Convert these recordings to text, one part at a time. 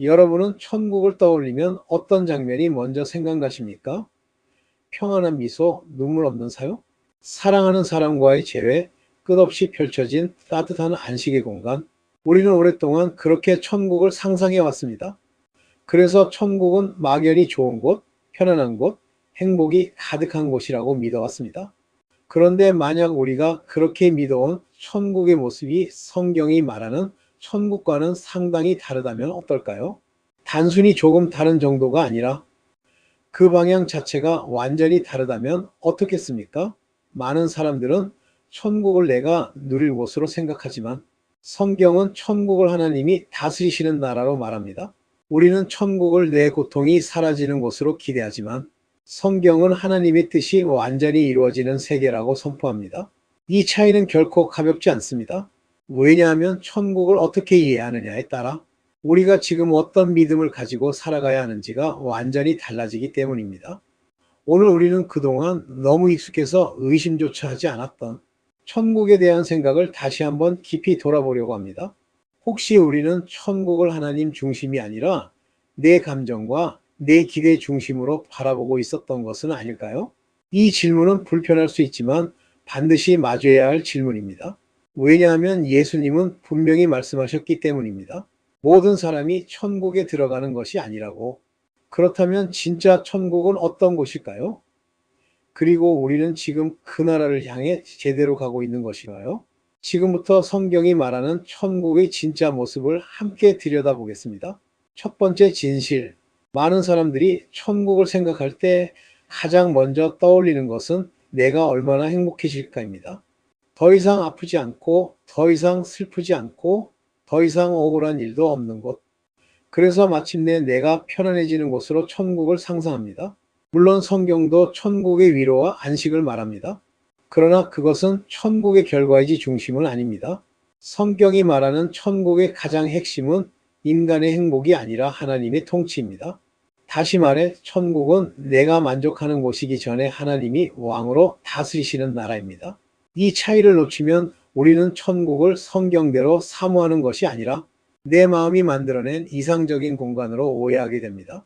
여러분은 천국을 떠올리면 어떤 장면이 먼저 생각나십니까? 평안한 미소, 눈물 없는 사요? 사랑하는 사람과의 재회, 끝없이 펼쳐진 따뜻한 안식의 공간. 우리는 오랫동안 그렇게 천국을 상상해 왔습니다. 그래서 천국은 막연히 좋은 곳, 편안한 곳, 행복이 가득한 곳이라고 믿어왔습니다. 그런데 만약 우리가 그렇게 믿어온 천국의 모습이 성경이 말하는 천국과는 상당히 다르다면 어떨까요? 단순히 조금 다른 정도가 아니라 그 방향 자체가 완전히 다르다면 어떻겠습니까? 많은 사람들은 천국을 내가 누릴 곳으로 생각하지만 성경은 천국을 하나님이 다스리시는 나라로 말합니다. 우리는 천국을 내 고통이 사라지는 곳으로 기대하지만 성경은 하나님의 뜻이 완전히 이루어지는 세계라고 선포합니다. 이 차이는 결코 가볍지 않습니다. 왜냐하면 천국을 어떻게 이해하느냐에 따라 우리가 지금 어떤 믿음을 가지고 살아가야 하는지가 완전히 달라지기 때문입니다. 오늘 우리는 그동안 너무 익숙해서 의심조차 하지 않았던 천국에 대한 생각을 다시 한번 깊이 돌아보려고 합니다. 혹시 우리는 천국을 하나님 중심이 아니라 내 감정과 내 기대 중심으로 바라보고 있었던 것은 아닐까요? 이 질문은 불편할 수 있지만 반드시 마주해야 할 질문입니다. 왜냐하면 예수님은 분명히 말씀하셨기 때문입니다. 모든 사람이 천국에 들어가는 것이 아니라고. 그렇다면 진짜 천국은 어떤 곳일까요? 그리고 우리는 지금 그 나라를 향해 제대로 가고 있는 것인가요? 지금부터 성경이 말하는 천국의 진짜 모습을 함께 들여다보겠습니다. 첫 번째 진실. 많은 사람들이 천국을 생각할 때 가장 먼저 떠올리는 것은 내가 얼마나 행복해질까입니다. 더 이상 아프지 않고, 더 이상 슬프지 않고, 더 이상 억울한 일도 없는 곳. 그래서 마침내 내가 편안해지는 곳으로 천국을 상상합니다. 물론 성경도 천국의 위로와 안식을 말합니다. 그러나 그것은 천국의 결과이지 중심은 아닙니다. 성경이 말하는 천국의 가장 핵심은 인간의 행복이 아니라 하나님의 통치입니다. 다시 말해 천국은 내가 만족하는 곳이기 전에 하나님이 왕으로 다스리시는 나라입니다. 이 차이를 놓치면 우리는 천국을 성경대로 사모하는 것이 아니라 내 마음이 만들어낸 이상적인 공간으로 오해하게 됩니다.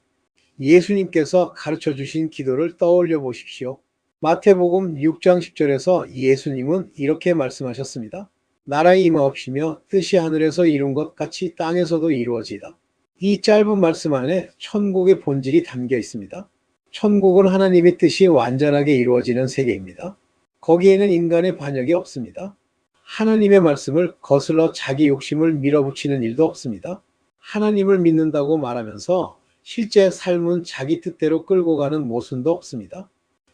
예수님께서 가르쳐 주신 기도를 떠올려 보십시오. 마태복음 6장 10절에서 예수님은 이렇게 말씀하셨습니다. 나라의 임하옵시며 뜻이 하늘에서 이룬 것 같이 땅에서도 이루어지이다. 이 짧은 말씀 안에 천국의 본질이 담겨 있습니다. 천국은 하나님의 뜻이 완전하게 이루어지는 세계입니다. 거기에는 인간의 반역이 없습니다. 하나님의 말씀을 거슬러 자기 욕심을 밀어붙이는 일도 없습니다. 하나님을 믿는다고 말하면서 실제 삶은 자기 뜻대로 끌고 가는 모순도 없습니다.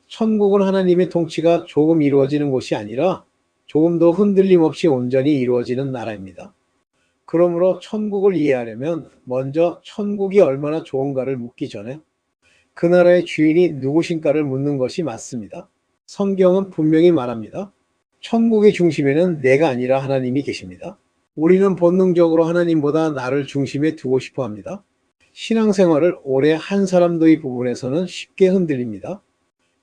천국은 하나님의 통치가 조금 이루어지는 곳이 아니라 조금 더 흔들림 없이 온전히 이루어지는 나라입니다. 그러므로 천국을 이해하려면 먼저 천국이 얼마나 좋은가를 묻기 전에 그 나라의 주인이 누구신가를 묻는 것이 맞습니다. 성경은 분명히 말합니다. 천국의 중심에는 내가 아니라 하나님이 계십니다. 우리는 본능적으로 하나님보다 나를 중심에 두고 싶어 합니다. 신앙생활을 오래 한 사람도 이 부분에서는 쉽게 흔들립니다.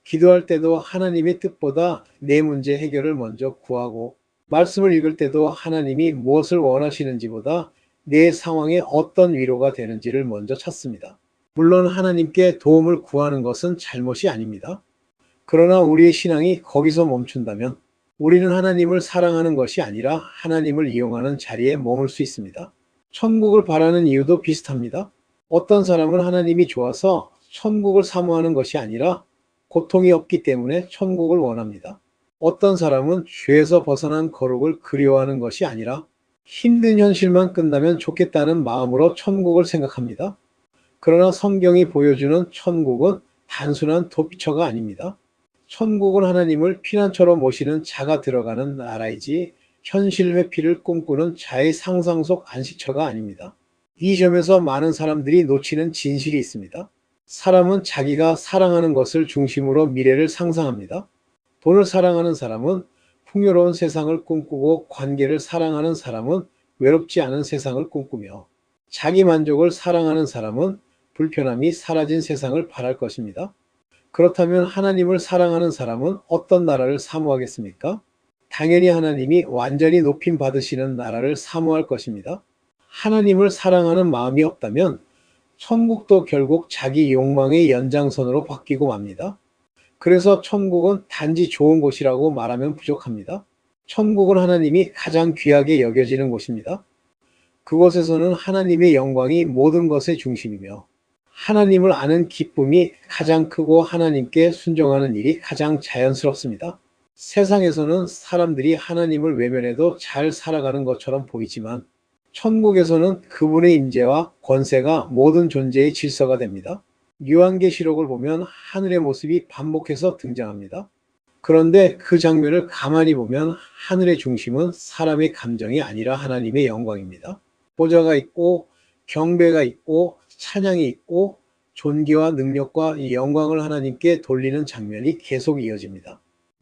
기도할 때도 하나님의 뜻보다 내 문제 해결을 먼저 구하고 말씀을 읽을 때도 하나님이 무엇을 원하시는지보다 내 상황에 어떤 위로가 되는지를 먼저 찾습니다. 물론 하나님께 도움을 구하는 것은 잘못이 아닙니다. 그러나 우리의 신앙이 거기서 멈춘다면 우리는 하나님을 사랑하는 것이 아니라 하나님을 이용하는 자리에 머물 수 있습니다. 천국을 바라는 이유도 비슷합니다. 어떤 사람은 하나님이 좋아서 천국을 사모하는 것이 아니라 고통이 없기 때문에 천국을 원합니다. 어떤 사람은 죄에서 벗어난 거룩을 그리워하는 것이 아니라 힘든 현실만 끝나면 좋겠다는 마음으로 천국을 생각합니다. 그러나 성경이 보여주는 천국은 단순한 도피처가 아닙니다. 천국은 하나님을 피난처로 모시는 자가 들어가는 나라이지 현실 회피를 꿈꾸는 자의 상상 속 안식처가 아닙니다. 이 점에서 많은 사람들이 놓치는 진실이 있습니다. 사람은 자기가 사랑하는 것을 중심으로 미래를 상상합니다. 돈을 사랑하는 사람은 풍요로운 세상을 꿈꾸고 관계를 사랑하는 사람은 외롭지 않은 세상을 꿈꾸며 자기 만족을 사랑하는 사람은 불편함이 사라진 세상을 바랄 것입니다. 그렇다면 하나님을 사랑하는 사람은 어떤 나라를 사모하겠습니까? 당연히 하나님이 완전히 높임 받으시는 나라를 사모할 것입니다. 하나님을 사랑하는 마음이 없다면 천국도 결국 자기 욕망의 연장선으로 바뀌고 맙니다. 그래서 천국은 단지 좋은 곳이라고 말하면 부족합니다. 천국은 하나님이 가장 귀하게 여겨지는 곳입니다. 그곳에서는 하나님의 영광이 모든 것의 중심이며 하나님을 아는 기쁨이 가장 크고 하나님께 순종하는 일이 가장 자연스럽습니다. 세상에서는 사람들이 하나님을 외면해도 잘 살아가는 것처럼 보이지만 천국에서는 그분의 임재와 권세가 모든 존재의 질서가 됩니다. 요한계시록을 보면 하늘의 모습이 반복해서 등장합니다. 그런데 그 장면을 가만히 보면 하늘의 중심은 사람의 감정이 아니라 하나님의 영광입니다. 보좌가 있고 경배가 있고 찬양이 있고 존귀와 능력과 영광을 하나님께 돌리는 장면이 계속 이어집니다.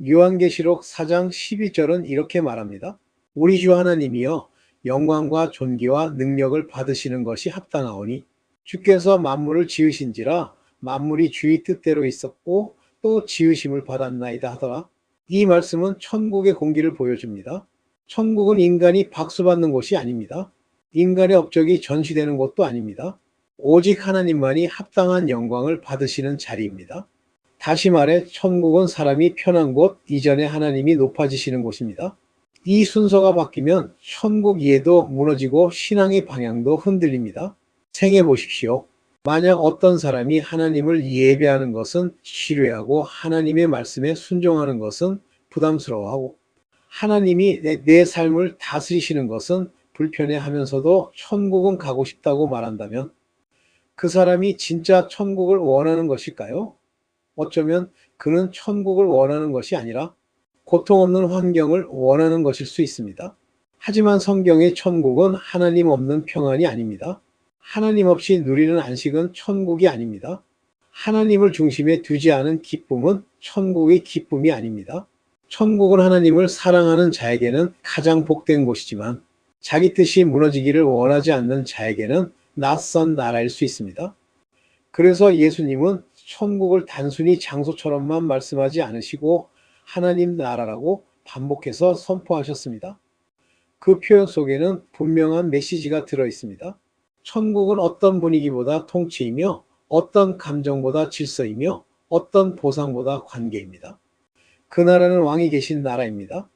요한계시록 4장 12절은 이렇게 말합니다. 우리 주 하나님이여 영광과 존귀와 능력을 받으시는 것이 합당하오니 주께서 만물을 지으신지라 만물이 주의 뜻대로 있었고 또 지으심을 받았나이다 하더라. 이 말씀은 천국의 공기를 보여줍니다. 천국은 인간이 박수받는 곳이 아닙니다. 인간의 업적이 전시되는 곳도 아닙니다. 오직 하나님만이 합당한 영광을 받으시는 자리입니다. 다시 말해 천국은 사람이 편한 곳 이전에 하나님이 높아지시는 곳입니다. 이 순서가 바뀌면 천국 이해도 무너지고 신앙의 방향도 흔들립니다. 생각해 보십시오. 만약 어떤 사람이 하나님을 예배하는 것은 지루해하고 하나님의 말씀에 순종하는 것은 부담스러워하고 하나님이 내 삶을 다스리시는 것은 불편해하면서도 천국은 가고 싶다고 말한다면 그 사람이 진짜 천국을 원하는 것일까요? 어쩌면 그는 천국을 원하는 것이 아니라 고통 없는 환경을 원하는 것일 수 있습니다. 하지만 성경의 천국은 하나님 없는 평안이 아닙니다. 하나님 없이 누리는 안식은 천국이 아닙니다. 하나님을 중심에 두지 않은 기쁨은 천국의 기쁨이 아닙니다. 천국은 하나님을 사랑하는 자에게는 가장 복된 곳이지만 자기 뜻이 무너지기를 원하지 않는 자에게는 낯선 나라일 수 있습니다. 그래서 예수님은 천국을 단순히 장소처럼만 말씀하지 않으시고 하나님 나라라고 반복해서 선포하셨습니다. 그 표현 속에는 분명한 메시지가 들어 있습니다. 천국은 어떤 분위기보다 통치이며 어떤 감정보다 질서이며 어떤 보상보다 관계입니다. 그 나라는 왕이 계신 나라입니다.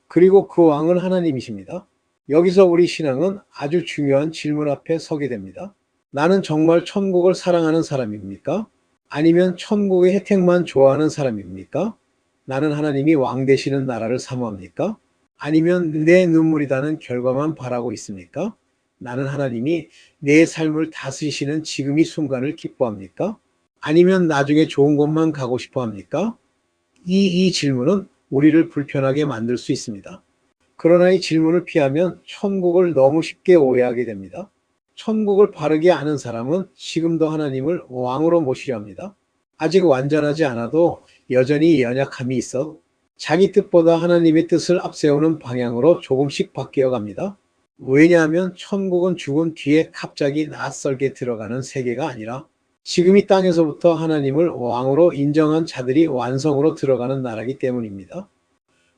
그리고 그 왕은 하나님이십니다. 여기서 우리 신앙은 아주 중요한 질문 앞에 서게 됩니다. 나는 정말 천국을 사랑하는 사람입니까? 아니면 천국의 혜택만 좋아하는 사람입니까? 나는 하나님이 왕 되시는 나라를 사모합니까? 아니면 내 눈물이 나는 결과만 바라고 있습니까? 나는 하나님이 내 삶을 다스리시는 지금 이 순간을 기뻐합니까? 아니면 나중에 좋은 곳만 가고 싶어 합니까? 이 질문은 우리를 불편하게 만들 수 있습니다. 그러나 이 질문을 피하면 천국을 너무 쉽게 오해하게 됩니다. 천국을 바르게 아는 사람은 지금도 하나님을 왕으로 모시려 합니다. 아직 완전하지 않아도 여전히 연약함이 있어 자기 뜻보다 하나님의 뜻을 앞세우는 방향으로 조금씩 바뀌어 갑니다. 왜냐하면 천국은 죽은 뒤에 갑자기 낯설게 들어가는 세계가 아니라 지금 이 땅에서부터 하나님을 왕으로 인정한 자들이 완성으로 들어가는 나라이기 때문입니다.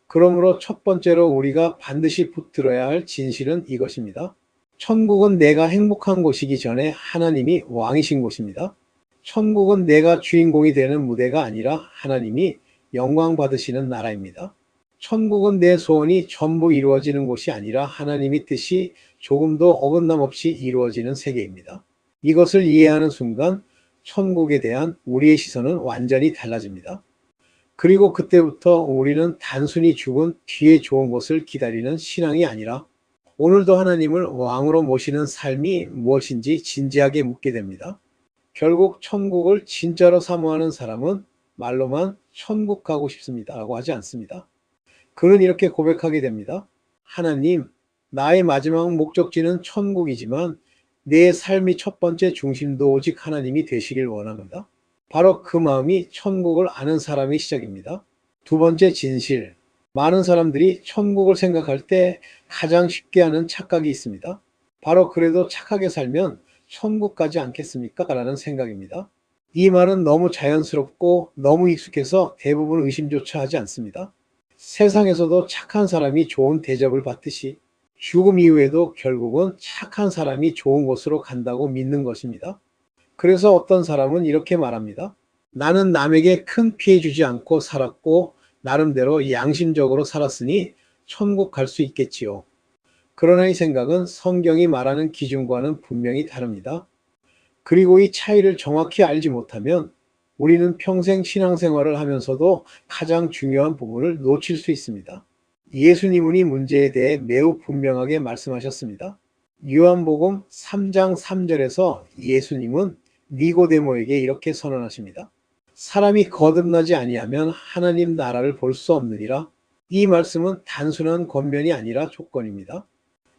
그러므로 첫 번째로 우리가 반드시 붙들어야 할 진실은 이것입니다. 천국은 내가 행복한 곳이기 전에 하나님이 왕이신 곳입니다. 천국은 내가 주인공이 되는 무대가 아니라 하나님이 영광 받으시는 나라입니다. 천국은 내 소원이 전부 이루어지는 곳이 아니라 하나님의 뜻이 조금도 어긋남 없이 이루어지는 세계입니다. 이것을 이해하는 순간 천국에 대한 우리의 시선은 완전히 달라집니다. 그리고 그때부터 우리는 단순히 죽은 뒤에 좋은 곳을 기다리는 신앙이 아니라 오늘도 하나님을 왕으로 모시는 삶이 무엇인지 진지하게 묻게 됩니다. 결국 천국을 진짜로 사모하는 사람은 말로만 천국 가고 싶습니다라고 하지 않습니다. 그는 이렇게 고백하게 됩니다. 하나님, 나의 마지막 목적지는 천국이지만 내 삶의 첫 번째 중심도 오직 하나님이 되시길 원합니다. 바로 그 마음이 천국을 아는 사람의 시작입니다. 두 번째 진실. 많은 사람들이 천국을 생각할 때 가장 쉽게 하는 착각이 있습니다. 바로 그래도 착하게 살면 천국 가지 않겠습니까? 라는 생각입니다. 이 말은 너무 자연스럽고 너무 익숙해서 대부분 의심조차 하지 않습니다. 세상에서도 착한 사람이 좋은 대접을 받듯이 죽음 이후에도 결국은 착한 사람이 좋은 곳으로 간다고 믿는 것입니다. 그래서 어떤 사람은 이렇게 말합니다. 나는 남에게 큰 피해 주지 않고 살았고 나름대로 양심적으로 살았으니 천국 갈 수 있겠지요. 그러나 이 생각은 성경이 말하는 기준과는 분명히 다릅니다. 그리고 이 차이를 정확히 알지 못하면 우리는 평생 신앙생활을 하면서도 가장 중요한 부분을 놓칠 수 있습니다. 예수님은 이 문제에 대해 매우 분명하게 말씀하셨습니다. 요한복음 3장 3절에서 예수님은 니고데모에게 이렇게 선언하십니다. 사람이 거듭나지 아니하면 하나님 나라를 볼 수 없느니라. 이 말씀은 단순한 권면이 아니라 조건입니다.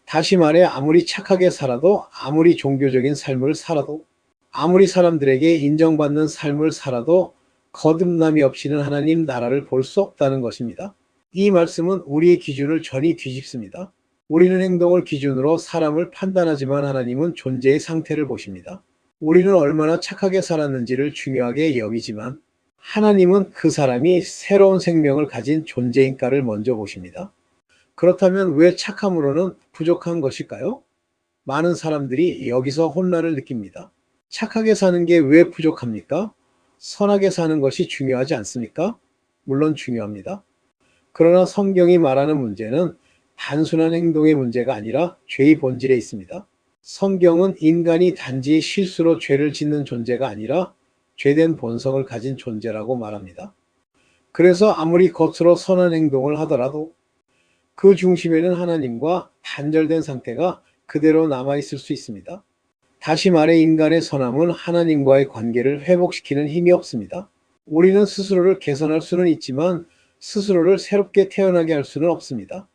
다시 말해 아무리 착하게 살아도, 아무리 종교적인 삶을 살아도, 아무리 사람들에게 인정받는 삶을 살아도 거듭남이 없이는 하나님 나라를 볼 수 없다는 것입니다. 이 말씀은 우리의 기준을 전히 뒤집습니다. 우리는 행동을 기준으로 사람을 판단하지만 하나님은 존재의 상태를 보십니다. 우리는 얼마나 착하게 살았는지를 중요하게 여기지만 하나님은 그 사람이 새로운 생명을 가진 존재인가를 먼저 보십니다. 그렇다면 왜 착함으로는 부족한 것일까요? 많은 사람들이 여기서 혼란을 느낍니다. 착하게 사는 게 왜 부족합니까? 선하게 사는 것이 중요하지 않습니까? 물론 중요합니다. 그러나 성경이 말하는 문제는 단순한 행동의 문제가 아니라 죄의 본질에 있습니다. 성경은 인간이 단지 실수로 죄를 짓는 존재가 아니라 죄된 본성을 가진 존재라고 말합니다. 그래서 아무리 겉으로 선한 행동을 하더라도 그 중심에는 하나님과 단절된 상태가 그대로 남아있을 수 있습니다. 다시 말해 인간의 선함은 하나님과의 관계를 회복시키는 힘이 없습니다. 우리는 스스로를 개선할 수는 있지만 스스로를 새롭게 태어나게 할 수는 없습니다.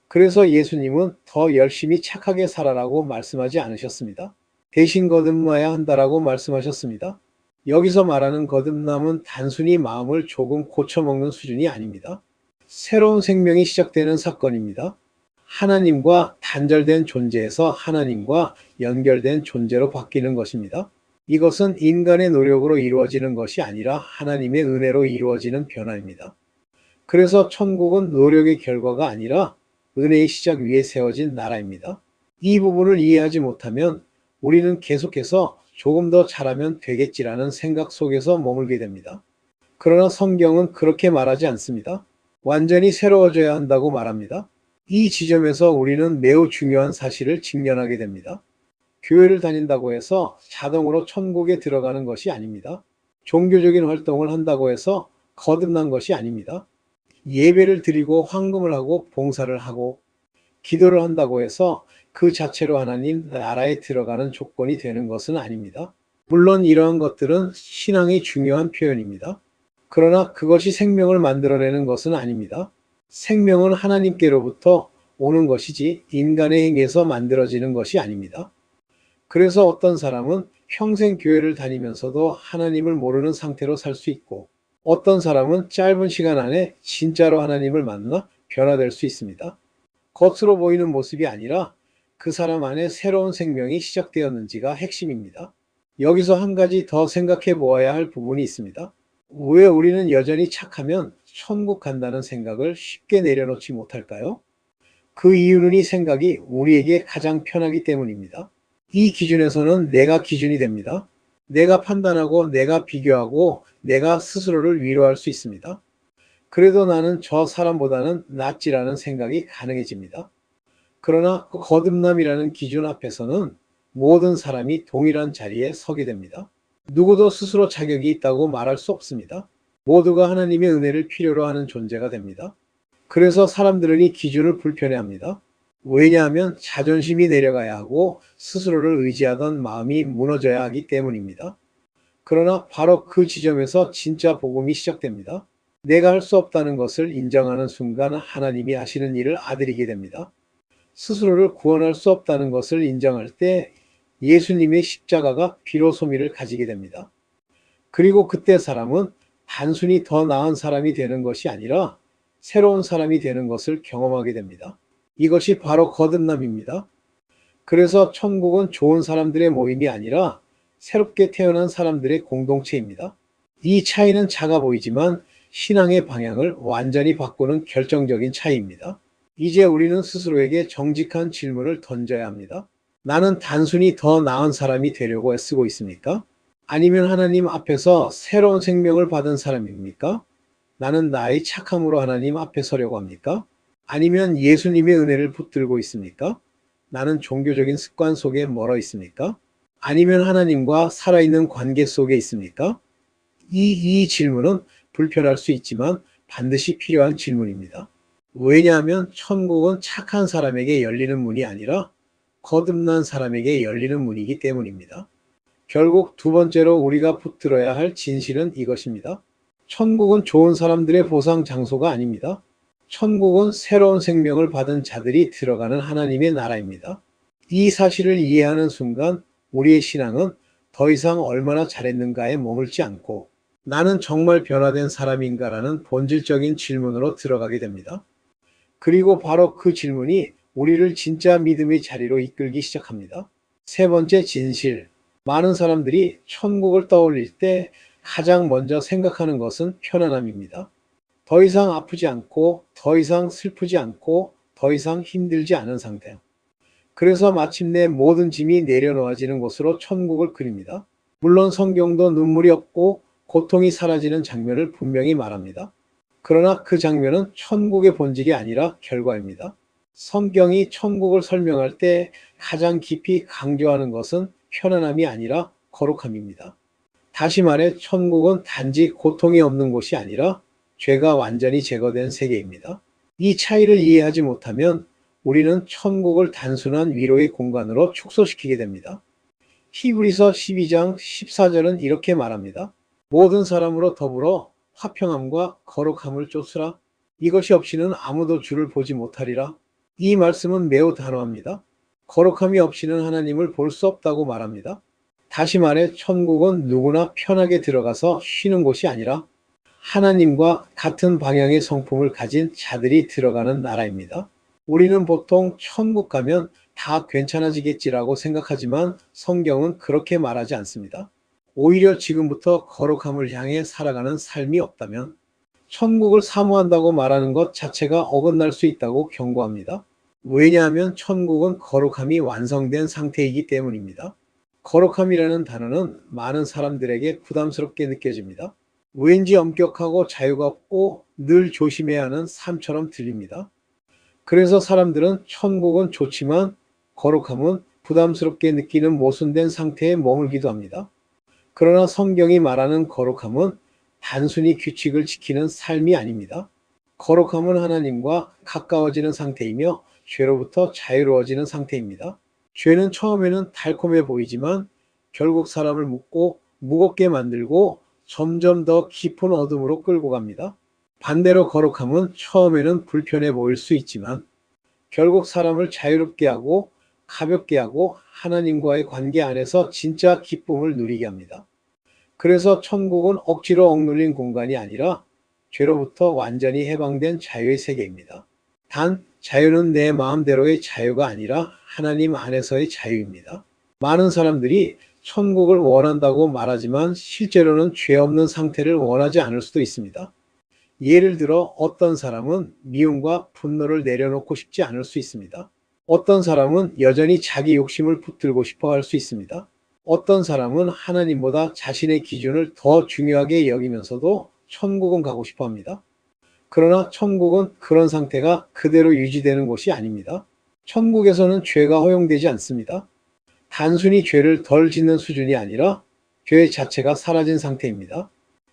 그래서 예수님은 더 열심히 착하게 살아라고 말씀하지 않으셨습니다. 대신 거듭나야 한다라고 말씀하셨습니다. 여기서 말하는 거듭남은 단순히 마음을 조금 고쳐먹는 수준이 아닙니다. 새로운 생명이 시작되는 사건입니다. 하나님과 단절된 존재에서 하나님과 연결된 존재로 바뀌는 것입니다. 이것은 인간의 노력으로 이루어지는 것이 아니라 하나님의 은혜로 이루어지는 변화입니다. 그래서 천국은 노력의 결과가 아니라 은혜의 시작 위에 세워진 나라입니다. 이 부분을 이해하지 못하면 우리는 계속해서 조금 더 잘하면 되겠지라는 생각 속에서 머물게 됩니다. 그러나 성경은 그렇게 말하지 않습니다. 완전히 새로워져야 한다고 말합니다. 이 지점에서 우리는 매우 중요한 사실을 직면하게 됩니다. 교회를 다닌다고 해서 자동으로 천국에 들어가는 것이 아닙니다. 종교적인 활동을 한다고 해서 거듭난 것이 아닙니다. 예배를 드리고 헌금을 하고 봉사를 하고 기도를 한다고 해서 그 자체로 하나님 나라에 들어가는 조건이 되는 것은 아닙니다. 물론 이러한 것들은 신앙의 중요한 표현입니다. 그러나 그것이 생명을 만들어내는 것은 아닙니다. 생명은 하나님께로부터 오는 것이지 인간의 행위에서 만들어지는 것이 아닙니다. 그래서 어떤 사람은 평생 교회를 다니면서도 하나님을 모르는 상태로 살 수 있고 어떤 사람은 짧은 시간 안에 진짜로 하나님을 만나 변화될 수 있습니다. 겉으로 보이는 모습이 아니라 그 사람 안에 새로운 생명이 시작되었는지가 핵심입니다. 여기서 한 가지 더 생각해 보아야 할 부분이 있습니다. 왜 우리는 여전히 착하면 천국 간다는 생각을 쉽게 내려놓지 못할까요? 그 이유는 이 생각이 우리에게 가장 편하기 때문입니다. 이 기준에서는 내가 기준이 됩니다. 내가 판단하고 내가 비교하고 내가 스스로를 위로할 수 있습니다. 그래도 나는 저 사람보다는 낫지라는 생각이 가능해집니다. 그러나 그 거듭남이라는 기준 앞에서는 모든 사람이 동일한 자리에 서게 됩니다. 누구도 스스로 자격이 있다고 말할 수 없습니다. 모두가 하나님의 은혜를 필요로 하는 존재가 됩니다. 그래서 사람들은 이 기준을 불편해합니다. 왜냐하면 자존심이 내려가야 하고 스스로를 의지하던 마음이 무너져야 하기 때문입니다. 그러나 바로 그 지점에서 진짜 복음이 시작됩니다. 내가 할 수 없다는 것을 인정하는 순간 하나님이 하시는 일을 아들이게 됩니다. 스스로를 구원할 수 없다는 것을 인정할 때 예수님의 십자가가 비로소미를 가지게 됩니다. 그리고 그때 사람은 단순히 더 나은 사람이 되는 것이 아니라 새로운 사람이 되는 것을 경험하게 됩니다. 이것이 바로 거듭남입니다. 그래서 천국은 좋은 사람들의 모임이 아니라 새롭게 태어난 사람들의 공동체입니다. 이 차이는 작아 보이지만 신앙의 방향을 완전히 바꾸는 결정적인 차이입니다. 이제 우리는 스스로에게 정직한 질문을 던져야 합니다. 나는 단순히 더 나은 사람이 되려고 애쓰고 있습니까? 아니면 하나님 앞에서 새로운 생명을 받은 사람입니까? 나는 나의 착함으로 하나님 앞에 서려고 합니까? 아니면 예수님의 은혜를 붙들고 있습니까? 나는 종교적인 습관 속에 멀어 있습니까? 아니면 하나님과 살아있는 관계 속에 있습니까? 이 질문은 불편할 수 있지만 반드시 필요한 질문입니다. 왜냐하면 천국은 착한 사람에게 열리는 문이 아니라 거듭난 사람에게 열리는 문이기 때문입니다. 결국 두 번째로 우리가 붙들어야 할 진실은 이것입니다. 천국은 좋은 사람들의 보상 장소가 아닙니다. 천국은 새로운 생명을 받은 자들이 들어가는 하나님의 나라입니다. 이 사실을 이해하는 순간 우리의 신앙은 더 이상 얼마나 잘했는가에 머물지 않고 나는 정말 변화된 사람인가라는 본질적인 질문으로 들어가게 됩니다. 그리고 바로 그 질문이 우리를 진짜 믿음의 자리로 이끌기 시작합니다. 세 번째 진실. 많은 사람들이 천국을 떠올릴 때 가장 먼저 생각하는 것은 편안함입니다. 더 이상 아프지 않고, 더 이상 슬프지 않고, 더 이상 힘들지 않은 상태. 그래서 마침내 모든 짐이 내려놓아지는 곳으로 천국을 그립니다. 물론 성경도 눈물이 없고 고통이 사라지는 장면을 분명히 말합니다. 그러나 그 장면은 천국의 본질이 아니라 결과입니다. 성경이 천국을 설명할 때 가장 깊이 강조하는 것은 편안함이 아니라 거룩함입니다. 다시 말해 천국은 단지 고통이 없는 곳이 아니라 죄가 완전히 제거된 세계입니다. 이 차이를 이해하지 못하면 우리는 천국을 단순한 위로의 공간으로 축소시키게 됩니다. 히브리서 12장 14절은 이렇게 말합니다. 모든 사람으로 더불어 화평함과 거룩함을 쫓으라. 이것이 없이는 아무도 주를 보지 못하리라. 이 말씀은 매우 단호합니다. 거룩함이 없이는 하나님을 볼 수 없다고 말합니다. 다시 말해 천국은 누구나 편하게 들어가서 쉬는 곳이 아니라 하나님과 같은 방향의 성품을 가진 자들이 들어가는 나라입니다. 우리는 보통 천국 가면 다 괜찮아지겠지라고 생각하지만 성경은 그렇게 말하지 않습니다. 오히려 지금부터 거룩함을 향해 살아가는 삶이 없다면 천국을 사모한다고 말하는 것 자체가 어긋날 수 있다고 경고합니다. 왜냐하면 천국은 거룩함이 완성된 상태이기 때문입니다. 거룩함이라는 단어는 많은 사람들에게 부담스럽게 느껴집니다. 왠지 엄격하고 자유가 없고 늘 조심해야 하는 삶처럼 들립니다. 그래서 사람들은 천국은 좋지만 거룩함은 부담스럽게 느끼는 모순된 상태에 머물기도 합니다. 그러나 성경이 말하는 거룩함은 단순히 규칙을 지키는 삶이 아닙니다. 거룩함은 하나님과 가까워지는 상태이며 죄로부터 자유로워지는 상태입니다. 죄는 처음에는 달콤해 보이지만 결국 사람을 묶고 무겁게 만들고 점점 더 깊은 어둠으로 끌고 갑니다. 반대로 거룩함은 처음에는 불편해 보일 수 있지만 결국 사람을 자유롭게 하고 가볍게 하고 하나님과의 관계 안에서 진짜 기쁨을 누리게 합니다. 그래서 천국은 억지로 억눌린 공간이 아니라 죄로부터 완전히 해방된 자유의 세계입니다. 단, 자유는 내 마음대로의 자유가 아니라 하나님 안에서의 자유입니다. 많은 사람들이 천국을 원한다고 말하지만 실제로는 죄 없는 상태를 원하지 않을 수도 있습니다. 예를 들어 어떤 사람은 미움과 분노를 내려놓고 싶지 않을 수 있습니다. 어떤 사람은 여전히 자기 욕심을 붙들고 싶어 할 수 있습니다. 어떤 사람은 하나님보다 자신의 기준을 더 중요하게 여기면서도 천국은 가고 싶어 합니다. 그러나 천국은 그런 상태가 그대로 유지되는 곳이 아닙니다. 천국에서는 죄가 허용되지 않습니다. 단순히 죄를 덜 짓는 수준이 아니라 죄 자체가 사라진 상태입니다.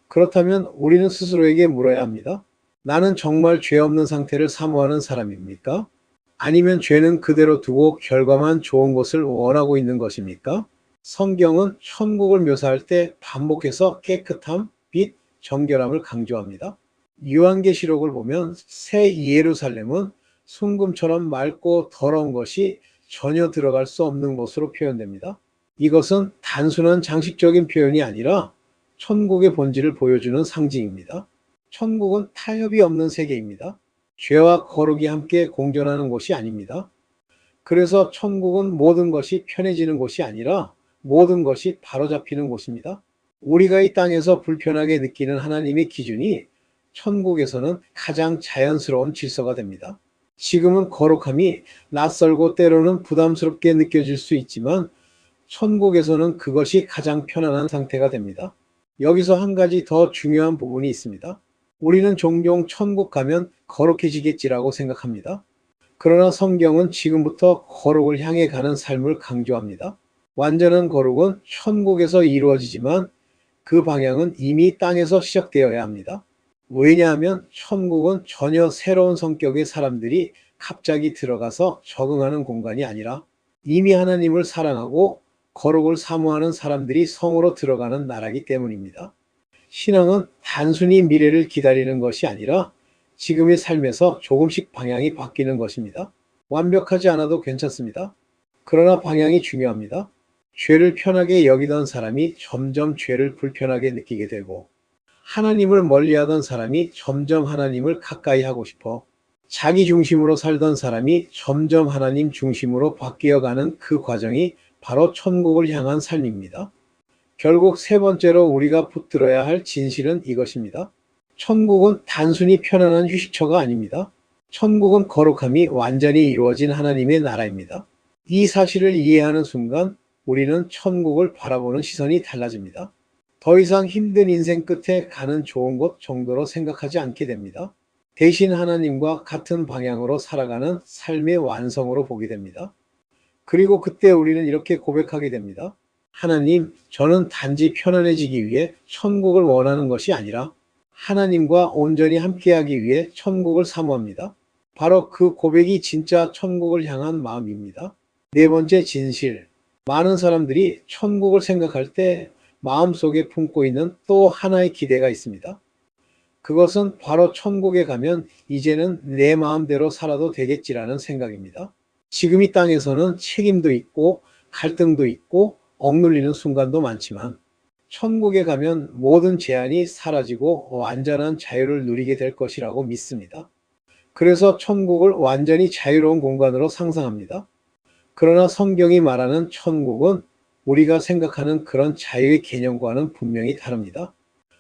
그렇다면 우리는 스스로에게 물어야 합니다. 나는 정말 죄 없는 상태를 사모하는 사람입니까? 아니면 죄는 그대로 두고 결과만 좋은 것을 원하고 있는 것입니까? 성경은 천국을 묘사할 때 반복해서 깨끗함, 빛, 정결함을 강조합니다. 요한계시록을 보면 새 예루살렘은 순금처럼 맑고 더러운 것이 전혀 들어갈 수 없는 곳으로 표현됩니다. 이것은 단순한 장식적인 표현이 아니라 천국의 본질을 보여주는 상징입니다. 천국은 타협이 없는 세계입니다. 죄와 거룩이 함께 공존하는 곳이 아닙니다. 그래서 천국은 모든 것이 편해지는 곳이 아니라 모든 것이 바로잡히는 곳입니다. 우리가 이 땅에서 불편하게 느끼는 하나님의 기준이 천국에서는 가장 자연스러운 질서가 됩니다. 지금은 거룩함이 낯설고 때로는 부담스럽게 느껴질 수 있지만 천국에서는 그것이 가장 편안한 상태가 됩니다. 여기서 한 가지 더 중요한 부분이 있습니다. 우리는 종종 천국 가면 거룩해지겠지라고 생각합니다. 그러나 성경은 지금부터 거룩을 향해 가는 삶을 강조합니다. 완전한 거룩은 천국에서 이루어지지만 그 방향은 이미 땅에서 시작되어야 합니다. 왜냐하면 천국은 전혀 새로운 성격의 사람들이 갑자기 들어가서 적응하는 공간이 아니라 이미 하나님을 사랑하고 거룩을 사모하는 사람들이 성으로 들어가는 나라이기 때문입니다. 신앙은 단순히 미래를 기다리는 것이 아니라 지금의 삶에서 조금씩 방향이 바뀌는 것입니다. 완벽하지 않아도 괜찮습니다. 그러나 방향이 중요합니다. 죄를 편하게 여기던 사람이 점점 죄를 불편하게 느끼게 되고 하나님을 멀리하던 사람이 점점 하나님을 가까이 하고 싶어 자기 중심으로 살던 사람이 점점 하나님 중심으로 바뀌어가는 그 과정이 바로 천국을 향한 삶입니다. 결국 세 번째로 우리가 붙들어야 할 진실은 이것입니다. 천국은 단순히 편안한 휴식처가 아닙니다. 천국은 거룩함이 완전히 이루어진 하나님의 나라입니다. 이 사실을 이해하는 순간 우리는 천국을 바라보는 시선이 달라집니다. 더 이상 힘든 인생 끝에 가는 좋은 곳 정도로 생각하지 않게 됩니다. 대신 하나님과 같은 방향으로 살아가는 삶의 완성으로 보게 됩니다. 그리고 그때 우리는 이렇게 고백하게 됩니다. 하나님, 저는 단지 편안해지기 위해 천국을 원하는 것이 아니라 하나님과 온전히 함께하기 위해 천국을 사모합니다. 바로 그 고백이 진짜 천국을 향한 마음입니다. 네 번째 진실. 많은 사람들이 천국을 생각할 때 마음속에 품고 있는 또 하나의 기대가 있습니다. 그것은 바로 천국에 가면 이제는 내 마음대로 살아도 되겠지라는 생각입니다. 지금 이 땅에서는 책임도 있고 갈등도 있고 억눌리는 순간도 많지만 천국에 가면 모든 제한이 사라지고 완전한 자유를 누리게 될 것이라고 믿습니다. 그래서 천국을 완전히 자유로운 공간으로 상상합니다. 그러나 성경이 말하는 천국은 우리가 생각하는 그런 자유의 개념과는 분명히 다릅니다.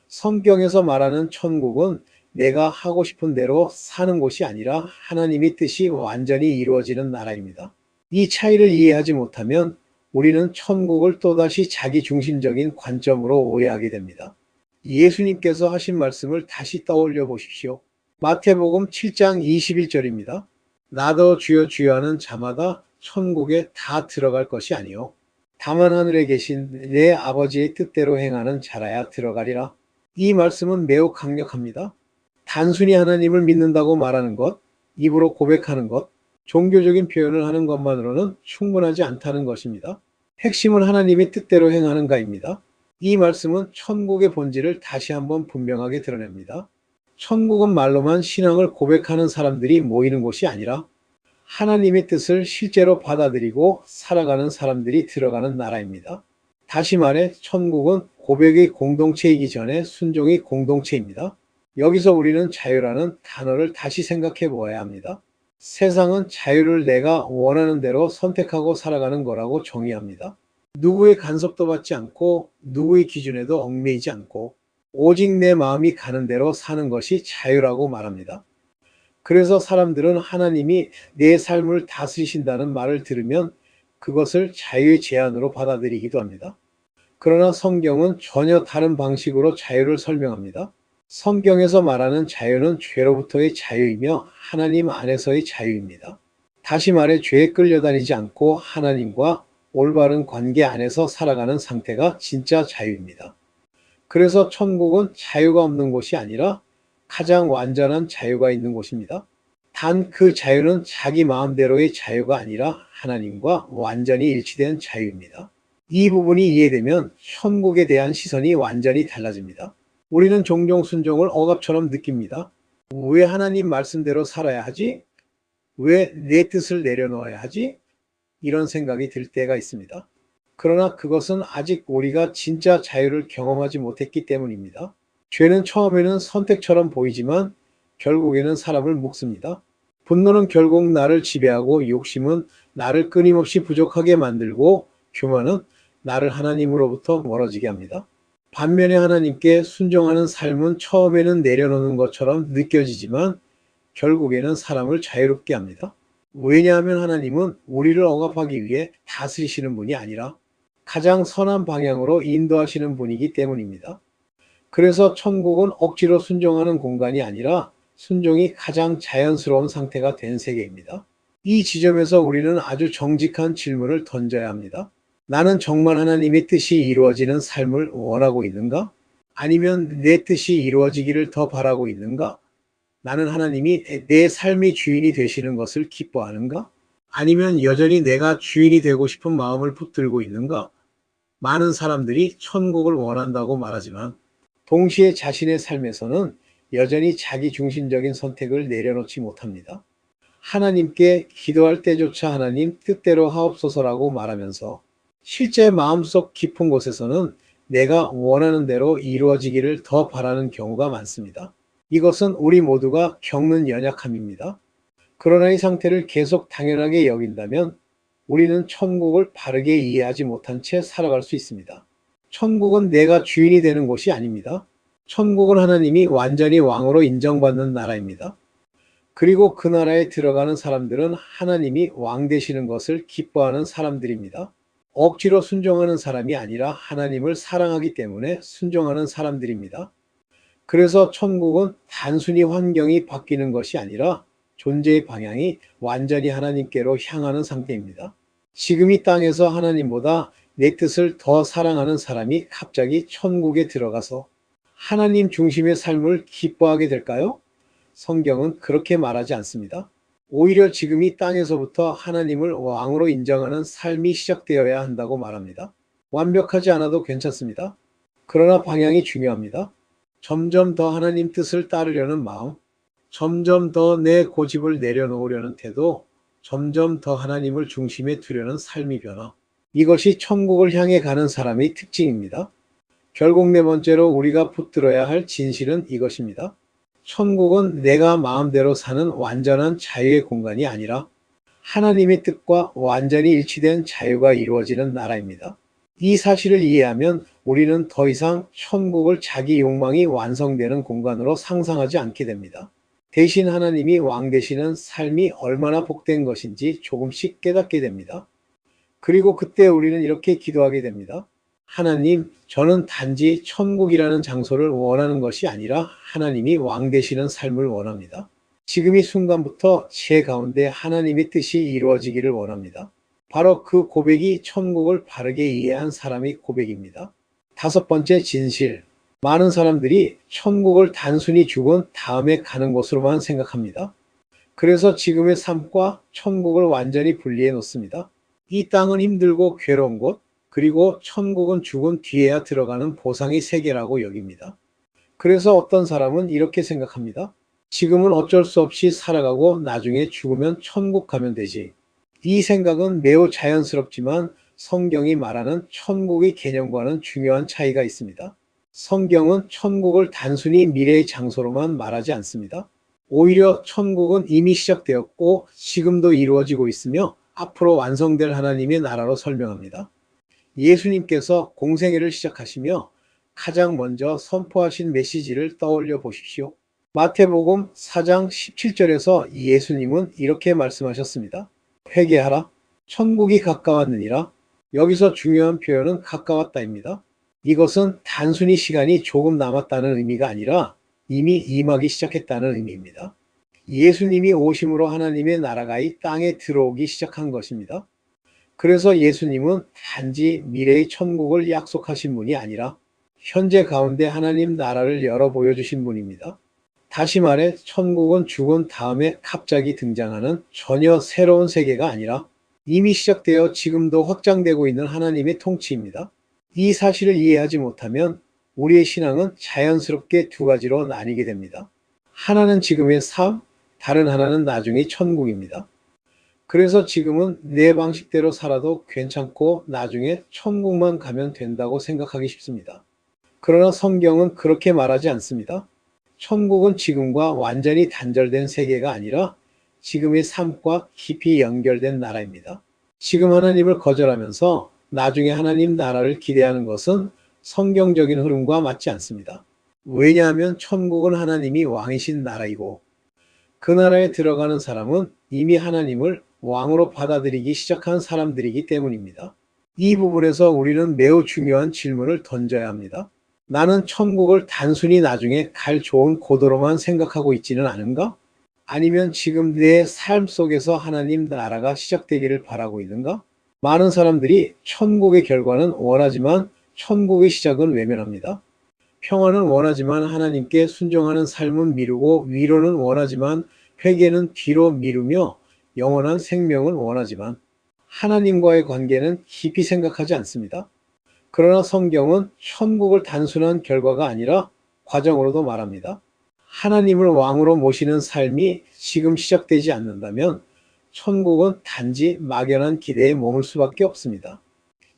성경에서 말하는 천국은 내가 하고 싶은 대로 사는 곳이 아니라 하나님의 뜻이 완전히 이루어지는 나라입니다. 이 차이를 이해하지 못하면 우리는 천국을 또다시 자기 중심적인 관점으로 오해하게 됩니다. 예수님께서 하신 말씀을 다시 떠올려 보십시오. 마태복음 7장 21절입니다. 나도 주여 주여 하는 자마다 천국에 다 들어갈 것이 아니요 다만 하늘에 계신 내 아버지의 뜻대로 행하는 자라야 들어가리라. 이 말씀은 매우 강력합니다. 단순히 하나님을 믿는다고 말하는 것, 입으로 고백하는 것, 종교적인 표현을 하는 것만으로는 충분하지 않다는 것입니다. 핵심은 하나님의 뜻대로 행하는가입니다. 이 말씀은 천국의 본질을 다시 한번 분명하게 드러냅니다. 천국은 말로만 신앙을 고백하는 사람들이 모이는 곳이 아니라 하나님의 뜻을 실제로 받아들이고 살아가는 사람들이 들어가는 나라입니다. 다시 말해 천국은 고백의 공동체이기 전에 순종의 공동체입니다. 여기서 우리는 자유라는 단어를 다시 생각해 보아야 합니다. 세상은 자유를 내가 원하는 대로 선택하고 살아가는 거라고 정의합니다. 누구의 간섭도 받지 않고 누구의 기준에도 얽매이지 않고 오직 내 마음이 가는 대로 사는 것이 자유라고 말합니다. 그래서 사람들은 하나님이 내 삶을 다스리신다는 말을 들으면 그것을 자유의 제안으로 받아들이기도 합니다. 그러나 성경은 전혀 다른 방식으로 자유를 설명합니다. 성경에서 말하는 자유는 죄로부터의 자유이며 하나님 안에서의 자유입니다. 다시 말해 죄에 끌려다니지 않고 하나님과 올바른 관계 안에서 살아가는 상태가 진짜 자유입니다. 그래서 천국은 자유가 없는 곳이 아니라 가장 완전한 자유가 있는 곳입니다. 단 그 자유는 자기 마음대로의 자유가 아니라 하나님과 완전히 일치된 자유입니다. 이 부분이 이해되면 천국에 대한 시선이 완전히 달라집니다. 우리는 종종 순종을 억압처럼 느낍니다. 왜 하나님 말씀대로 살아야 하지? 왜 내 뜻을 내려놓아야 하지? 이런 생각이 들 때가 있습니다. 그러나 그것은 아직 우리가 진짜 자유를 경험하지 못했기 때문입니다. 죄는 처음에는 선택처럼 보이지만 결국에는 사람을 묶습니다. 분노는 결국 나를 지배하고 욕심은 나를 끊임없이 부족하게 만들고 교만은 나를 하나님으로부터 멀어지게 합니다. 반면에 하나님께 순종하는 삶은 처음에는 내려놓는 것처럼 느껴지지만 결국에는 사람을 자유롭게 합니다. 왜냐하면 하나님은 우리를 억압하기 위해 다스리시는 분이 아니라 가장 선한 방향으로 인도하시는 분이기 때문입니다. 그래서 천국은 억지로 순종하는 공간이 아니라 순종이 가장 자연스러운 상태가 된 세계입니다. 이 지점에서 우리는 아주 정직한 질문을 던져야 합니다. 나는 정말 하나님의 뜻이 이루어지는 삶을 원하고 있는가? 아니면 내 뜻이 이루어지기를 더 바라고 있는가? 나는 하나님이 내 삶의 주인이 되시는 것을 기뻐하는가? 아니면 여전히 내가 주인이 되고 싶은 마음을 붙들고 있는가? 많은 사람들이 천국을 원한다고 말하지만 동시에 자신의 삶에서는 여전히 자기 중심적인 선택을 내려놓지 못합니다. 하나님께 기도할 때조차 하나님 뜻대로 하옵소서라고 말하면서 실제 마음속 깊은 곳에서는 내가 원하는 대로 이루어지기를 더 바라는 경우가 많습니다. 이것은 우리 모두가 겪는 연약함입니다. 그러나 이 상태를 계속 당연하게 여긴다면 우리는 천국을 바르게 이해하지 못한 채 살아갈 수 있습니다. 천국은 내가 주인이 되는 곳이 아닙니다. 천국은 하나님이 완전히 왕으로 인정받는 나라입니다. 그리고 그 나라에 들어가는 사람들은 하나님이 왕 되시는 것을 기뻐하는 사람들입니다. 억지로 순종하는 사람이 아니라 하나님을 사랑하기 때문에 순종하는 사람들입니다. 그래서 천국은 단순히 환경이 바뀌는 것이 아니라 존재의 방향이 완전히 하나님께로 향하는 상태입니다. 지금 이 땅에서 하나님보다 내 뜻을 더 사랑하는 사람이 갑자기 천국에 들어가서 하나님 중심의 삶을 기뻐하게 될까요? 성경은 그렇게 말하지 않습니다. 오히려 지금 이 땅에서부터 하나님을 왕으로 인정하는 삶이 시작되어야 한다고 말합니다. 완벽하지 않아도 괜찮습니다. 그러나 방향이 중요합니다. 점점 더 하나님 뜻을 따르려는 마음, 점점 더 내 고집을 내려놓으려는 태도, 점점 더 하나님을 중심에 두려는 삶의 변화. 이것이 천국을 향해 가는 사람의 특징입니다. 결국 네 번째로 우리가 붙들어야 할 진실은 이것입니다. 천국은 내가 마음대로 사는 완전한 자유의 공간이 아니라 하나님의 뜻과 완전히 일치된 자유가 이루어지는 나라입니다. 이 사실을 이해하면 우리는 더 이상 천국을 자기 욕망이 완성되는 공간으로 상상하지 않게 됩니다. 대신 하나님이 왕 되시는 삶이 얼마나 복된 것인지 조금씩 깨닫게 됩니다. 그리고 그때 우리는 이렇게 기도하게 됩니다. 하나님, 저는 단지 천국이라는 장소를 원하는 것이 아니라 하나님이 왕 되시는 삶을 원합니다. 지금 이 순간부터 제 가운데 하나님의 뜻이 이루어지기를 원합니다. 바로 그 고백이 천국을 바르게 이해한 사람의 고백입니다. 다섯 번째 진실. 많은 사람들이 천국을 단순히 죽은 다음에 가는 곳으로만 생각합니다. 그래서 지금의 삶과 천국을 완전히 분리해 놓습니다. 이 땅은 힘들고 괴로운 곳, 그리고 천국은 죽은 뒤에야 들어가는 보상의 세계라고 여깁니다. 그래서 어떤 사람은 이렇게 생각합니다. 지금은 어쩔 수 없이 살아가고 나중에 죽으면 천국 가면 되지. 이 생각은 매우 자연스럽지만 성경이 말하는 천국의 개념과는 중요한 차이가 있습니다. 성경은 천국을 단순히 미래의 장소로만 말하지 않습니다. 오히려 천국은 이미 시작되었고 지금도 이루어지고 있으며 앞으로 완성될 하나님의 나라로 설명합니다. 예수님께서 공생애를 시작하시며 가장 먼저 선포하신 메시지를 떠올려 보십시오. 마태복음 4장 17절에서 예수님은 이렇게 말씀하셨습니다. 회개하라. 천국이 가까웠느니라. 여기서 중요한 표현은 가까웠다입니다. 이것은 단순히 시간이 조금 남았다는 의미가 아니라 이미 임하기 시작했다는 의미입니다. 예수님이 오심으로 하나님의 나라가 이 땅에 들어오기 시작한 것입니다. 그래서 예수님은 단지 미래의 천국을 약속하신 분이 아니라 현재 가운데 하나님 나라를 열어 보여주신 분입니다. 다시 말해 천국은 죽은 다음에 갑자기 등장하는 전혀 새로운 세계가 아니라 이미 시작되어 지금도 확장되고 있는 하나님의 통치입니다. 이 사실을 이해하지 못하면 우리의 신앙은 자연스럽게 두 가지로 나뉘게 됩니다. 하나는 지금의 삶, 다른 하나는 나중의 천국입니다. 그래서 지금은 내 방식대로 살아도 괜찮고 나중에 천국만 가면 된다고 생각하기 쉽습니다. 그러나 성경은 그렇게 말하지 않습니다. 천국은 지금과 완전히 단절된 세계가 아니라 지금의 삶과 깊이 연결된 나라입니다. 지금 하나님을 거절하면서 나중에 하나님 나라를 기대하는 것은 성경적인 흐름과 맞지 않습니다. 왜냐하면 천국은 하나님이 왕이신 나라이고 그 나라에 들어가는 사람은 이미 하나님을 왕으로 받아들이기 시작한 사람들이기 때문입니다. 이 부분에서 우리는 매우 중요한 질문을 던져야 합니다. 나는 천국을 단순히 나중에 갈 좋은 고도로만 생각하고 있지는 않은가? 아니면 지금 내 삶 속에서 하나님 나라가 시작되기를 바라고 있는가? 많은 사람들이 천국의 결과는 원하지만 천국의 시작은 외면합니다. 평화는 원하지만 하나님께 순종하는 삶은 미루고 위로는 원하지만 회개는 뒤로 미루며 영원한 생명을 원하지만 하나님과의 관계는 깊이 생각하지 않습니다. 그러나 성경은 천국을 단순한 결과가 아니라 과정으로도 말합니다. 하나님을 왕으로 모시는 삶이 지금 시작되지 않는다면 천국은 단지 막연한 기대에 머물 수밖에 없습니다.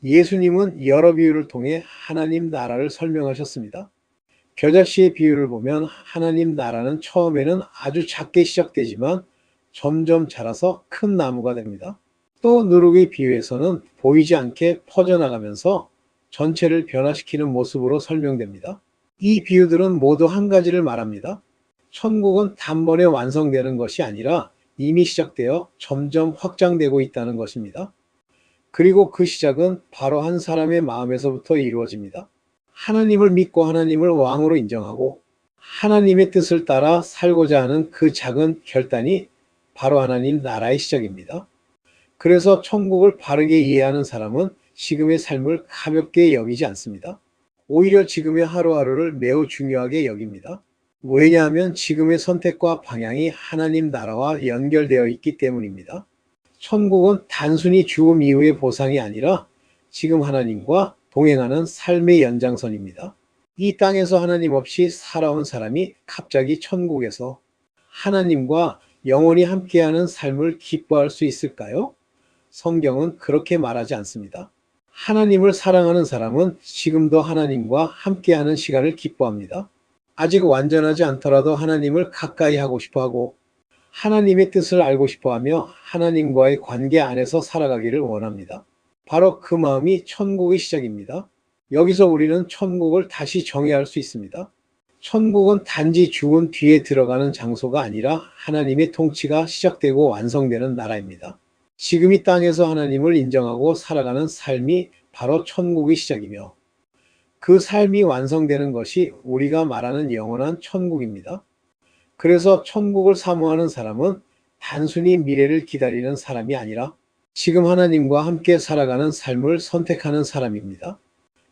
예수님은 여러 비유를 통해 하나님 나라를 설명하셨습니다. 겨자씨의 비유를 보면 하나님 나라는 처음에는 아주 작게 시작되지만 점점 자라서 큰 나무가 됩니다. 또 누룩의 비유에서는 보이지 않게 퍼져나가면서 전체를 변화시키는 모습으로 설명됩니다. 이 비유들은 모두 한 가지를 말합니다. 천국은 단번에 완성되는 것이 아니라 이미 시작되어 점점 확장되고 있다는 것입니다. 그리고 그 시작은 바로 한 사람의 마음에서부터 이루어집니다. 하나님을 믿고 하나님을 왕으로 인정하고 하나님의 뜻을 따라 살고자 하는 그 작은 결단이 바로 하나님 나라의 시작입니다. 그래서 천국을 바르게 이해하는 사람은 지금의 삶을 가볍게 여기지 않습니다. 오히려 지금의 하루하루를 매우 중요하게 여깁니다. 왜냐하면 지금의 선택과 방향이 하나님 나라와 연결되어 있기 때문입니다. 천국은 단순히 죽음 이후의 보상이 아니라 지금 하나님과 동행하는 삶의 연장선입니다. 이 땅에서 하나님 없이 살아온 사람이 갑자기 천국에서 하나님과 영원히 함께하는 삶을 기뻐할 수 있을까요? 성경은 그렇게 말하지 않습니다. 하나님을 사랑하는 사람은 지금도 하나님과 함께하는 시간을 기뻐합니다. 아직 완전하지 않더라도 하나님을 가까이 하고 싶어하고 하나님의 뜻을 알고 싶어하며 하나님과의 관계 안에서 살아가기를 원합니다. 바로 그 마음이 천국의 시작입니다. 여기서 우리는 천국을 다시 정의할 수 있습니다. 천국은 단지 죽은 뒤에 들어가는 장소가 아니라 하나님의 통치가 시작되고 완성되는 나라입니다. 지금 이 땅에서 하나님을 인정하고 살아가는 삶이 바로 천국의 시작이며 그 삶이 완성되는 것이 우리가 말하는 영원한 천국입니다. 그래서 천국을 사모하는 사람은 단순히 미래를 기다리는 사람이 아니라 지금 하나님과 함께 살아가는 삶을 선택하는 사람입니다.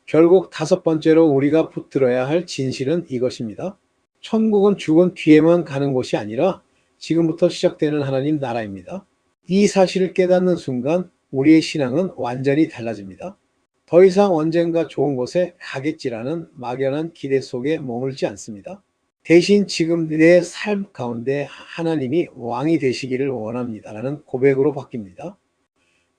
결국 다섯 번째로 우리가 붙들어야 할 진실은 이것입니다. 천국은 죽은 뒤에만 가는 곳이 아니라 지금부터 시작되는 하나님 나라입니다. 이 사실을 깨닫는 순간 우리의 신앙은 완전히 달라집니다. 더 이상 언젠가 좋은 곳에 가겠지라는 막연한 기대 속에 머물지 않습니다. 대신 지금 내 삶 가운데 하나님이 왕이 되시기를 원합니다라는 고백으로 바뀝니다.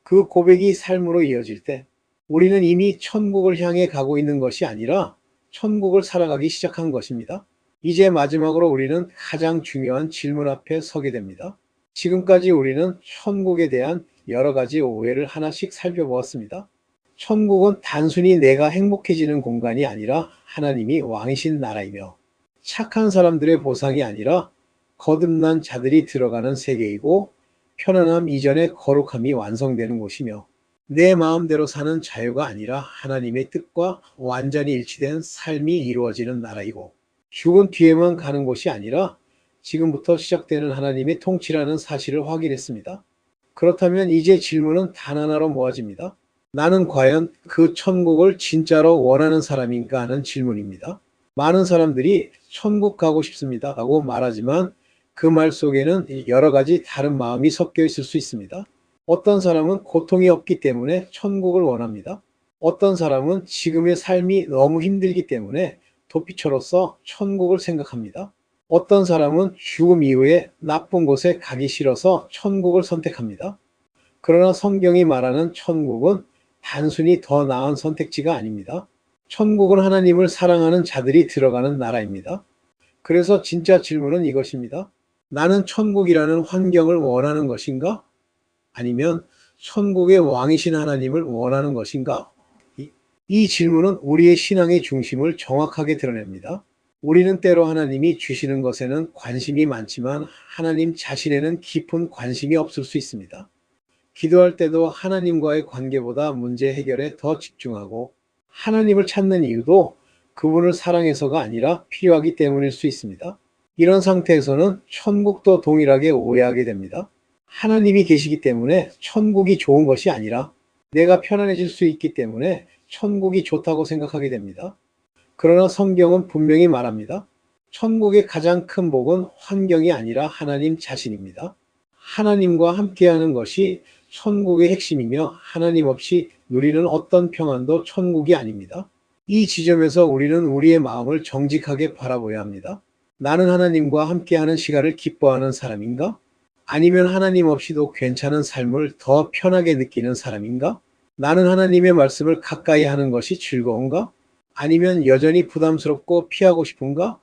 그 고백이 삶으로 이어질 때 우리는 이미 천국을 향해 가고 있는 것이 아니라 천국을 살아가기 시작한 것입니다. 이제 마지막으로 우리는 가장 중요한 질문 앞에 서게 됩니다. 지금까지 우리는 천국에 대한 여러 가지 오해를 하나씩 살펴보았습니다. 천국은 단순히 내가 행복해지는 공간이 아니라 하나님이 왕이신 나라이며 착한 사람들의 보상이 아니라 거듭난 자들이 들어가는 세계이고 편안함 이전의 거룩함이 완성되는 곳이며 내 마음대로 사는 자유가 아니라 하나님의 뜻과 완전히 일치된 삶이 이루어지는 나라이고 죽은 뒤에만 가는 곳이 아니라 지금부터 시작되는 하나님의 통치라는 사실을 확인했습니다. 그렇다면 이제 질문은 단 하나로 모아집니다. 나는 과연 그 천국을 진짜로 원하는 사람인가 하는 질문입니다. 많은 사람들이 천국 가고 싶습니다 라고 말하지만 그 말 속에는 여러 가지 다른 마음이 섞여 있을 수 있습니다. 어떤 사람은 고통이 없기 때문에 천국을 원합니다. 어떤 사람은 지금의 삶이 너무 힘들기 때문에 도피처로서 천국을 생각합니다. 어떤 사람은 죽음 이후에 나쁜 곳에 가기 싫어서 천국을 선택합니다. 그러나 성경이 말하는 천국은 단순히 더 나은 선택지가 아닙니다. 천국은 하나님을 사랑하는 자들이 들어가는 나라입니다. 그래서 진짜 질문은 이것입니다. 나는 천국이라는 환경을 원하는 것인가? 아니면 천국의 왕이신 하나님을 원하는 것인가? 이 질문은 우리의 신앙의 중심을 정확하게 드러냅니다. 우리는 때로 하나님이 주시는 것에는 관심이 많지만 하나님 자신에는 깊은 관심이 없을 수 있습니다. 기도할 때도 하나님과의 관계보다 문제 해결에 더 집중하고 하나님을 찾는 이유도 그분을 사랑해서가 아니라 필요하기 때문일 수 있습니다. 이런 상태에서는 천국도 동일하게 오해하게 됩니다. 하나님이 계시기 때문에 천국이 좋은 것이 아니라 내가 편안해질 수 있기 때문에 천국이 좋다고 생각하게 됩니다. 그러나 성경은 분명히 말합니다. 천국의 가장 큰 복은 환경이 아니라 하나님 자신입니다. 하나님과 함께하는 것이 천국의 핵심이며 하나님 없이 누리는 어떤 평안도 천국이 아닙니다. 이 지점에서 우리는 우리의 마음을 정직하게 바라보아야 합니다. 나는 하나님과 함께하는 시간을 기뻐하는 사람인가? 아니면 하나님 없이도 괜찮은 삶을 더 편하게 느끼는 사람인가? 나는 하나님의 말씀을 가까이 하는 것이 즐거운가? 아니면 여전히 부담스럽고 피하고 싶은가?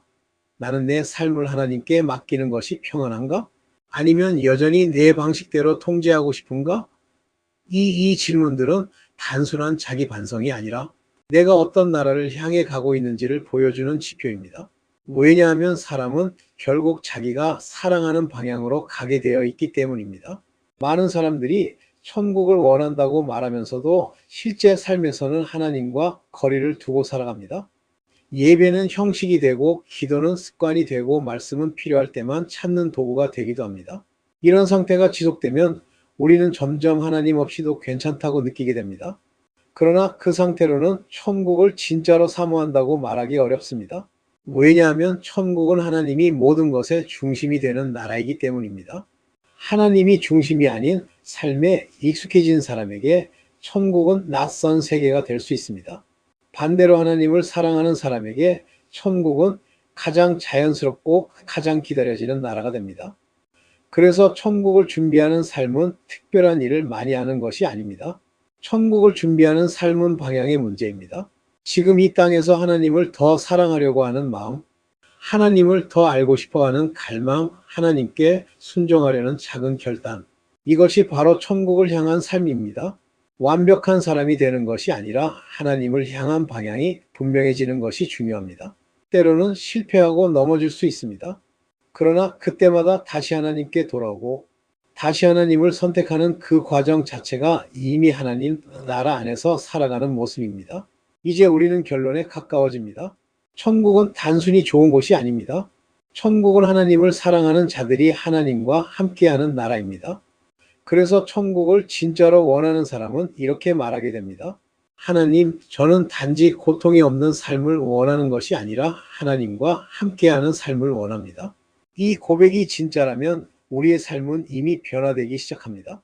나는 내 삶을 하나님께 맡기는 것이 평안한가? 아니면 여전히 내 방식대로 통제하고 싶은가? 이 질문들은 단순한 자기 반성이 아니라 내가 어떤 나라를 향해 가고 있는지를 보여주는 지표입니다. 왜냐하면 사람은 결국 자기가 사랑하는 방향으로 가게 되어 있기 때문입니다. 많은 사람들이 천국을 원한다고 말하면서도 실제 삶에서는 하나님과 거리를 두고 살아갑니다. 예배는 형식이 되고 기도는 습관이 되고 말씀은 필요할 때만 찾는 도구가 되기도 합니다. 이런 상태가 지속되면 우리는 점점 하나님 없이도 괜찮다고 느끼게 됩니다. 그러나 그 상태로는 천국을 진짜로 사모한다고 말하기 어렵습니다. 왜냐하면 천국은 하나님이 모든 것의 중심이 되는 나라이기 때문입니다. 하나님이 중심이 아닌 삶에 익숙해진 사람에게 천국은 낯선 세계가 될 수 있습니다. 반대로 하나님을 사랑하는 사람에게 천국은 가장 자연스럽고 가장 기다려지는 나라가 됩니다. 그래서 천국을 준비하는 삶은 특별한 일을 많이 하는 것이 아닙니다. 천국을 준비하는 삶은 방향의 문제입니다. 지금 이 땅에서 하나님을 더 사랑하려고 하는 마음, 하나님을 더 알고 싶어하는 갈망, 하나님께 순종하려는 작은 결단, 이것이 바로 천국을 향한 삶입니다. 완벽한 사람이 되는 것이 아니라 하나님을 향한 방향이 분명해지는 것이 중요합니다. 때로는 실패하고 넘어질 수 있습니다. 그러나 그때마다 다시 하나님께 돌아오고 다시 하나님을 선택하는 그 과정 자체가 이미 하나님 나라 안에서 살아가는 모습입니다. 이제 우리는 결론에 가까워집니다. 천국은 단순히 좋은 곳이 아닙니다. 천국은 하나님을 사랑하는 자들이 하나님과 함께하는 나라입니다. 그래서 천국을 진짜로 원하는 사람은 이렇게 말하게 됩니다. 하나님, 저는 단지 고통이 없는 삶을 원하는 것이 아니라 하나님과 함께하는 삶을 원합니다. 이 고백이 진짜라면 우리의 삶은 이미 변화되기 시작합니다.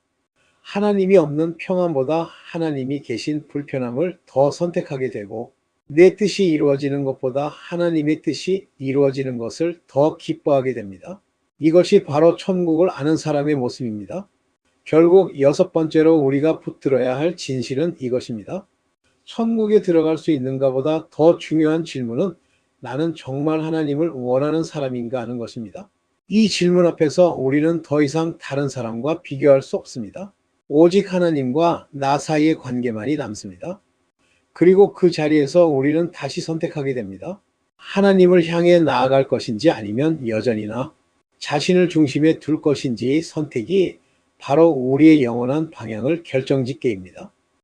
하나님이 없는 평안보다 하나님이 계신 불편함을 더 선택하게 되고 내 뜻이 이루어지는 것보다 하나님의 뜻이 이루어지는 것을 더 기뻐하게 됩니다. 이것이 바로 천국을 아는 사람의 모습입니다. 결국 6번째로 우리가 붙들어야 할 진실은 이것입니다. 천국에 들어갈 수 있는가 보다 더 중요한 질문은 나는 정말 하나님을 원하는 사람인가 하는 것입니다. 이 질문 앞에서 우리는 더 이상 다른 사람과 비교할 수 없습니다. 오직 하나님과 나 사이의 관계만이 남습니다. 그리고 그 자리에서 우리는 다시 선택하게 됩니다. 하나님을 향해 나아갈 것인지 아니면 여전히나 자신을 중심에 둘 것인지의 선택이 바로 우리의 영원한 방향을 결정짓게입니다.